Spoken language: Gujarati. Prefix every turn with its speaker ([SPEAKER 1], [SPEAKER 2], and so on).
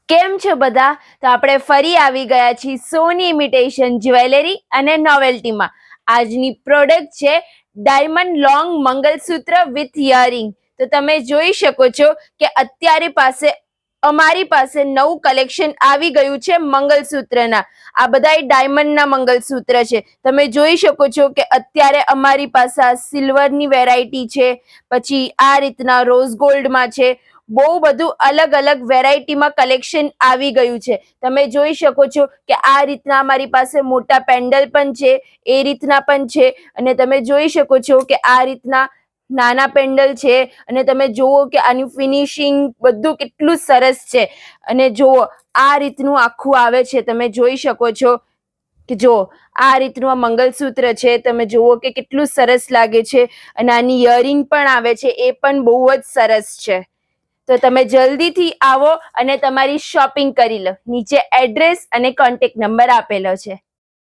[SPEAKER 1] કેમ છો બધા? તો આપણે ફરી આવી ગયા છીએ સોની ઇમિટેશન જ્વેલરી અને નોવેલ્ટીમાં. આજની પ્રોડક્ટ છે diamond long mangalsutra with earring. તો તમે જોઈ શકો છો કે અત્યારે અમારી પાસે નવું કલેક્શન આવી ગયું છે મંગલસૂત્રના. આ બધા ડાયમંડના મંગલસૂત્ર છે. તમે જોઈ શકો છો કે અત્યારે અમારી પાસે આ સિલ્વરની વેરાયટી છે, પછી આ રીતના રોઝ ગોલ્ડમાં છે. બહુ બધું અલગ અલગ વેરાયટીમાં કલેક્શન આવી ગયું છે. તમે જોઈ શકો છો કે આ રીતના અમારી પાસે મોટા પેન્ડલ પણ છે, એ રીતના પણ છે, અને તમે જોઈ શકો છો કે આ રીતના નાના પેન્ડલ છે. અને તમે જુઓ કે આની ફિનિશિંગ બધું કેટલું સરસ છે. અને જુઓ આ રીતનું આખું આવે છે. તમે જોઈ શકો છો કે જો આ રીતનું આ મંગલસૂત્ર છે. તમે જુઓ કે કેટલું સરસ લાગે છે. અને આની ઇયરિંગ પણ આવે છે, એ પણ બહુ જ સરસ છે. તો તમે જલ્દીથી આવો અને તમારી શોપિંગ કરી લો. નીચે એડ્રેસ અને કોન્ટેક્ટ નંબર આપેલો છે.